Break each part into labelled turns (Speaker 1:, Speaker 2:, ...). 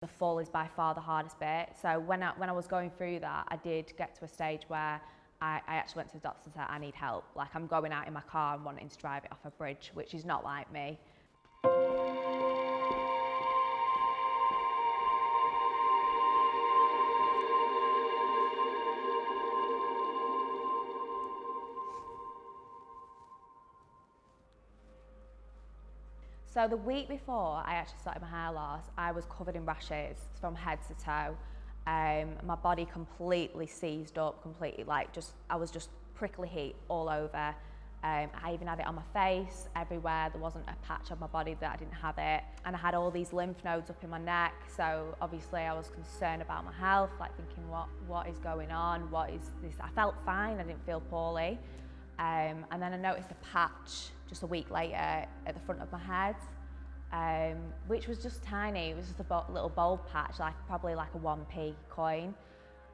Speaker 1: The fall is by far the hardest bit. So when I was going through that, I did get to a stage where I actually went to the doctor and said, I need help. Like, I'm going out in my car and wanting to drive it off a bridge, which is not like me. So the week before I actually started my hair loss, I was covered in rashes from head to toe. My body completely seized up, I was just prickly heat all over. I even had it on my face, everywhere. There wasn't a patch on my body that I didn't have it. And I had all these lymph nodes up in my neck. So obviously I was concerned about my health, like thinking, what is going on? What is this? I felt fine, I didn't feel poorly. And then I noticed a patch just a week later at the front of my head, which was just tiny. It was just a little bald patch, probably like a 1p coin.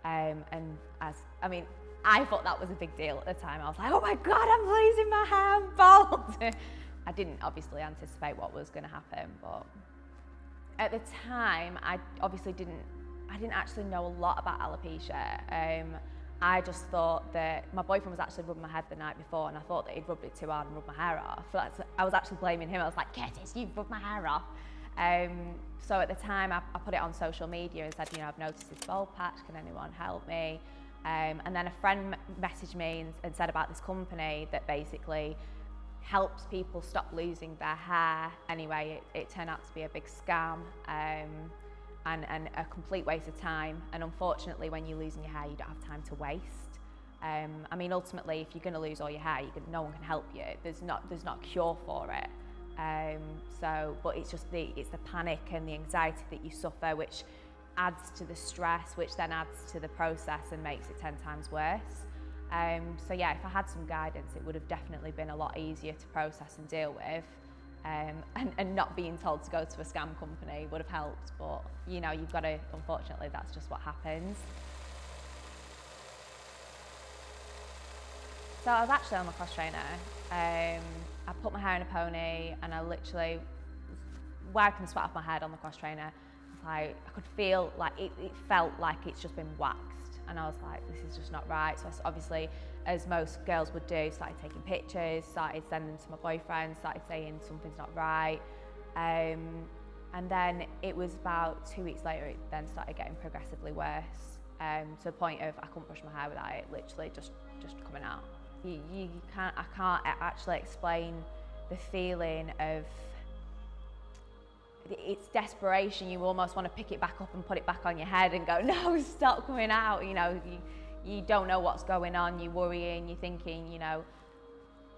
Speaker 1: I thought that was a big deal at the time. I was like, oh my God, I'm losing my hair, I'm bald. I didn't obviously anticipate what was going to happen, but at the time, I didn't actually know a lot about alopecia. I just thought that my boyfriend was actually rubbing my head the night before, and I thought that he'd rubbed it too hard and rubbed my hair off. I was actually blaming him. I was like, Curtis, you've rubbed my hair off. So at the time, I put it on social media and said, I've noticed this bald patch, can anyone help me? And then a friend messaged me and said about this company that basically helps people stop losing their hair. Anyway, it turned out to be a big scam. And a complete waste of time. And unfortunately, when you're losing your hair, you don't have time to waste. Ultimately, if you're going to lose all your hair, no one can help you. There's not a cure for it. But it's just the panic and the anxiety that you suffer, which adds to the stress, which then adds to the process and makes it 10 times worse. If I had some guidance, it would have definitely been a lot easier to process and deal with. And not being told to go to a scam company would have helped, but you've got to, unfortunately, that's just what happens. So I was actually on my cross trainer. I put my hair in a pony and I literally was wiping the sweat off my head on the cross trainer. I could feel like it felt like it's just been waxed. And I was like, this is just not right. So I obviously, as most girls would do, started taking pictures, started sending them to my boyfriend, started saying something's not right. And then it was about 2 weeks later, it then started getting progressively worse, to the point of I couldn't brush my hair without it literally just coming out. I can't actually explain the feeling of, it's desperation. You almost want to pick it back up and put it back on your head and go, no, stop coming out. You don't know what's going on. You're worrying. You're thinking,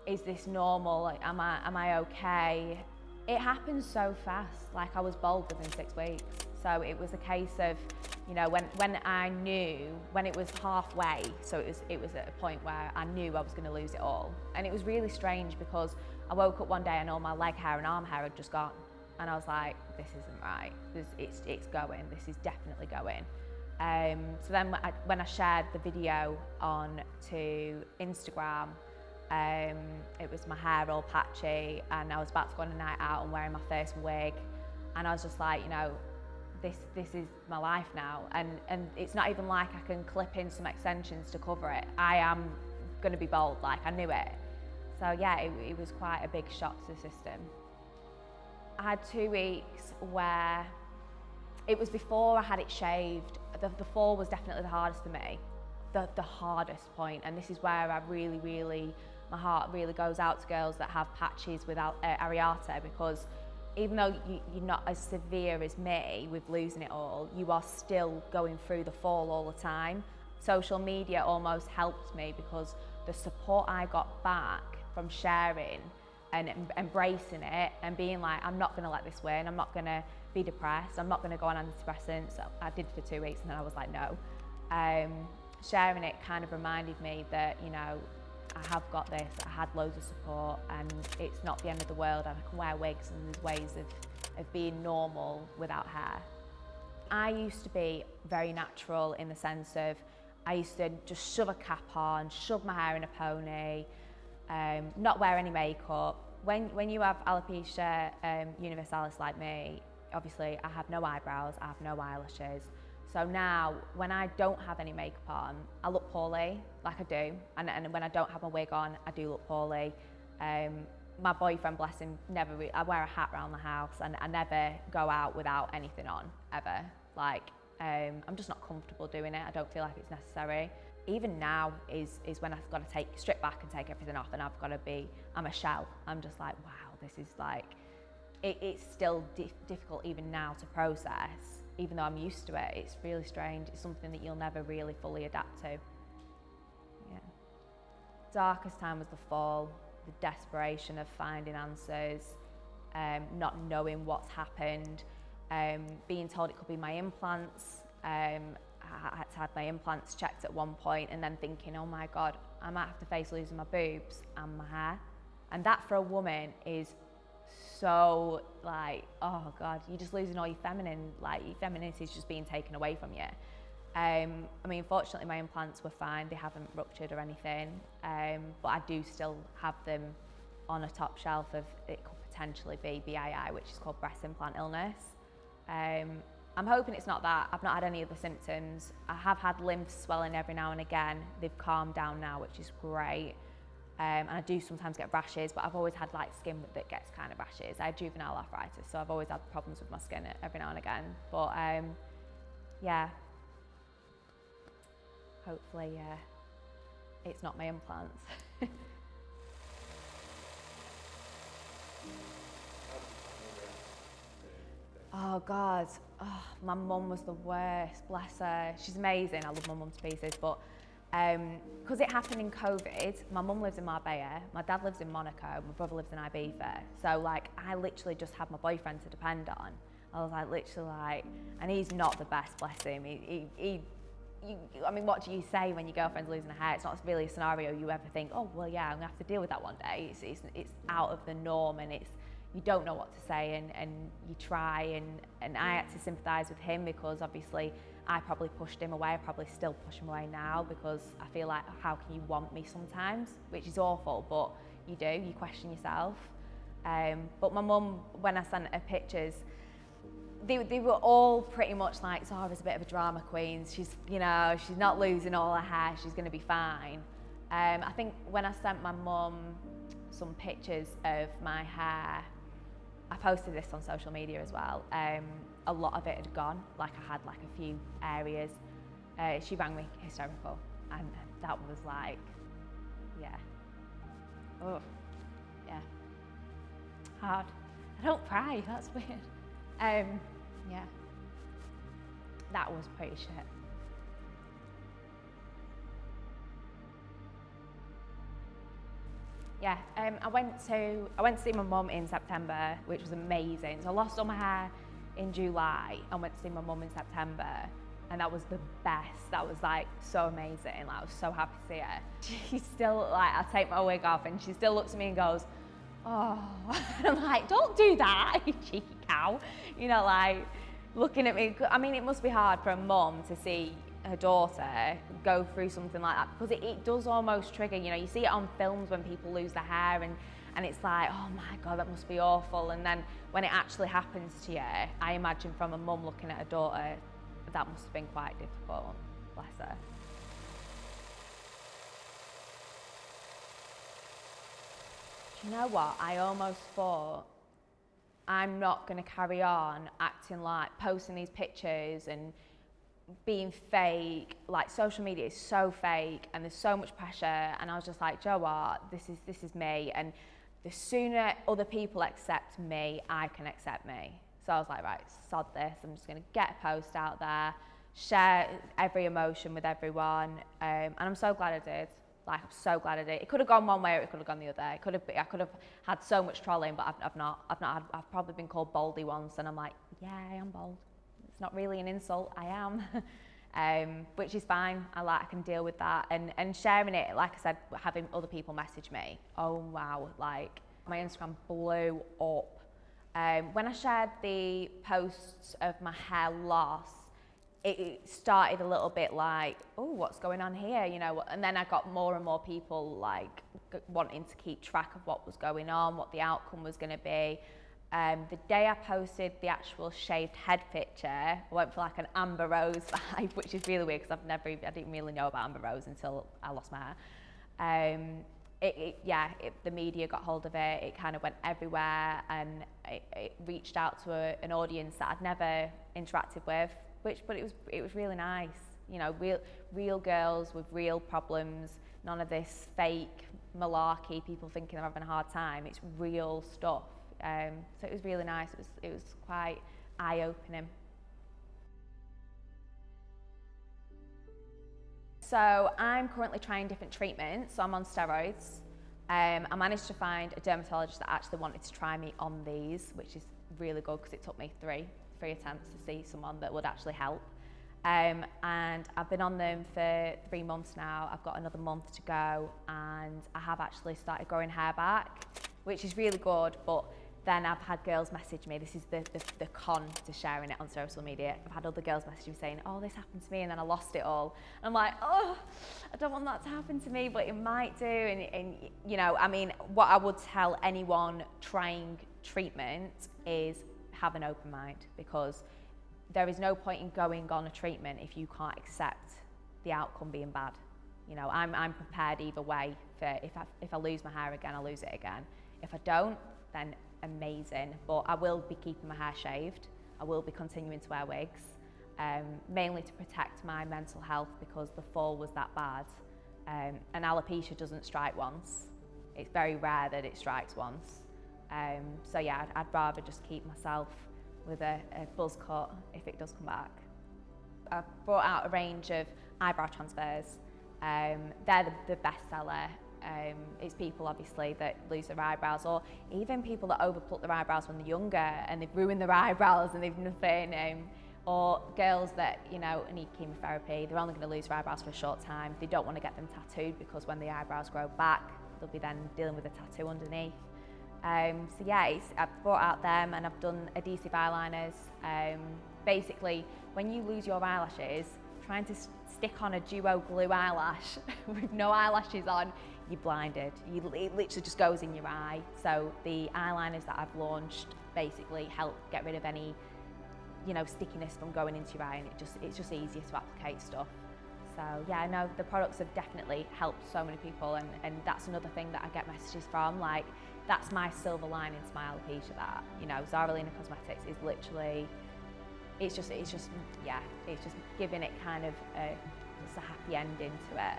Speaker 1: is this normal? Like, am I okay? It happened so fast. Like, I was bald within 6 weeks. So it was a case of, when I knew, when it was halfway. So it was at a point where I knew I was going to lose it all. And it was really strange because I woke up one day and all my leg hair and arm hair had just gone. And I was like, this isn't right. It's going. This is definitely going. So then when I shared the video on to Instagram, it was my hair all patchy and I was about to go on a night out and wearing my first wig. And I was just like, this is my life now. And it's not even like I can clip in some extensions to cover it. I am going to be bald, like I knew it. So yeah, it was quite a big shock to the system. I had 2 weeks where it was before I had it shaved. The fall was definitely the hardest for me, the hardest point. And this is where I really, my heart really goes out to girls that have patches without areata, because even though you're not as severe as me with losing it all, you are still going through the fall all the time. Social media almost helped me because the support I got back from sharing and embracing it and being like, I'm not going to let this win, I'm not going to be depressed, I'm not going to go on antidepressants. So I did for 2 weeks and then I was like, no. Sharing it kind of reminded me that, I have got this, I had loads of support and it's not the end of the world and I can wear wigs and there's ways of being normal without hair. I used to be very natural in the sense of I used to just shove a cap on, shove my hair in a pony, not wear any makeup. When you have alopecia universalis like me, Obviously, I have no eyebrows, I have no eyelashes. So now, when I don't have any makeup on, I look poorly, like I do. And when I don't have my wig on, I do look poorly. My boyfriend, bless him, I wear a hat around the house, and I never go out without anything on, ever. Like, I'm just not comfortable doing it. I don't feel like it's necessary. Even now is when I've got to strip back and take everything off, and I'm a shell. I'm just like, wow, this is like, it's still difficult even now to process, even though I'm used to it. It's really strange. It's something that you'll never really fully adapt to. Yeah. Darkest time was the fall, the desperation of finding answers, not knowing what's happened, being told it could be my implants. I had to have my implants checked at one point, and then thinking, oh my God, I might have to face losing my boobs and my hair. And that for a woman is so like, oh God, you're just losing all your femininity is just being taken away from you. I mean, fortunately my implants were fine, they haven't ruptured or anything, but I do still have them on a top shelf of, it could potentially be BII, which is called breast implant illness. I'm hoping it's not that. I've not had any of the symptoms. I have had lymph swelling every now and again. They've calmed down now, which is great. And I do sometimes get rashes, but I've always had like skin that gets kind of rashes. I have juvenile arthritis, so I've always had problems with my skin every now and again. But yeah, hopefully it's not my implants. Oh God, my mum was the worst, bless her. She's amazing, I love my mum to pieces, but because it happened in COVID, my mum lives in Marbella, my dad lives in Monaco, my brother lives in Ibiza. So like, I literally just had my boyfriend to depend on. I was like, literally like, and he's not the best, bless him. I mean, what do you say when your girlfriend's losing her hair? It's not really a scenario you ever think, oh, well, yeah, I'm gonna have to deal with that one day. It's out of the norm, and you don't know what to say, and you try, and I had to sympathise with him because obviously I probably pushed him away. I probably still push him away now because I feel like, how can you want me sometimes? Which is awful, but you question yourself. But my mum, when I sent her pictures, they were all pretty much like, Zara's a bit of a drama queen. She's not losing all her hair. She's going to be fine. I think when I sent my mum some pictures of my hair, I posted this on social media as well. A lot of it had gone. Like, I had like a few areas. She rang me hysterical, and that was like, yeah. Oh, yeah. Hard. I don't cry. That's weird. Yeah. That was pretty shit. Yeah, I went to see my mum in September, which was amazing. So I lost all my hair in July and went to see my mum in September, and that was the best. That was like so amazing. Like, I was so happy to see her. She's still like, I take my wig off and she still looks at me and goes, oh, and I'm like, don't do that, you cheeky cow. You know, like looking at me. I mean, it must be hard for a mum to see her daughter go through something like that, because it does almost trigger, you know, you see it on films when people lose their hair, and it's like, oh my God, that must be awful. And then when it actually happens to you, I imagine from a mum looking at her daughter, that must have been quite difficult, bless her. Do you know what? I almost thought, I'm not going to carry on acting like, posting these pictures and being fake. Like, social media is so fake and there's so much pressure, and I was just like, Joe, what? This is me, and the sooner other people accept me, I can accept me. So I was like, right, sod this, I'm just going to get a post out there, share every emotion with everyone, and I'm so glad I did. Like, I'm so glad I did. It could have gone one way or it could have gone the other. I could have had so much trolling, but I've probably been called baldy once, and I'm like, yeah, I am bald. It's not really an insult, I am. Which is fine. I can deal with that. And sharing it, like I said, having other people message me, oh wow, like my Instagram blew up. When I shared the posts of my hair loss, it started a little bit like, oh, what's going on here, you know? And then I got more and more people like wanting to keep track of what was going on, what the outcome was going to be. The day I posted the actual shaved head picture, I went for like an Amber Rose vibe, which is really weird because I didn't really know about Amber Rose until I lost my hair. The media got hold of it. It kind of went everywhere, and it reached out to an audience that I'd never interacted with. But it was really nice. You know, real girls with real problems. None of this fake malarkey. People thinking they're having a hard time. It's real stuff. So it was really nice. It was quite eye-opening. So I'm currently trying different treatments. So I'm on steroids. I managed to find a dermatologist that actually wanted to try me on these, which is really good because it took me three attempts to see someone that would actually help. And I've been on them for 3 months now. I've got another month to go, and I have actually started growing hair back, which is really good. But then I've had girls message me. This is the con to sharing it on social media. I've had other girls message me saying, oh, this happened to me and then I lost it all. And I'm like, oh, I don't want that to happen to me, but it might do. And you know, I mean, what I would tell anyone trying treatment is have an open mind, because there is no point in going on a treatment if you can't accept the outcome being bad. You know, I'm prepared either way. For if I lose my hair again, I'll lose it again. If I don't, then amazing. But I will be keeping my hair shaved. I will be continuing to wear wigs, mainly to protect my mental health, because the fall was that bad. And alopecia doesn't strike once. It's very rare that it strikes once. So yeah, I'd rather just keep myself with a buzz cut if it does come back. I've brought out a range of eyebrow transfers. They're the best seller. It's people obviously that lose their eyebrows, or even people that overpluck their eyebrows when they're younger and they've ruined their eyebrows and they've nothing, or girls that, you know, need chemotherapy. They're only going to lose their eyebrows for a short time. They don't want to get them tattooed, because when the eyebrows grow back, they'll be then dealing with a tattoo underneath. So yeah, I've brought out them, and I've done adhesive eyeliners. Basically, when you lose your eyelashes, trying to stick on a duo glue eyelash with no eyelashes on, you're blinded. It literally just goes in your eye. So the eyeliners that I've launched basically help get rid of any, you know, stickiness from going into your eye, and it's just easier to applicate stuff. So yeah, I know the products have definitely helped so many people, and that's another thing that I get messages from, like, that's my silver lining to my alopecia, that, you know, ZARALENA Cosmetics is literally, it's just giving it kind of just a happy ending to it.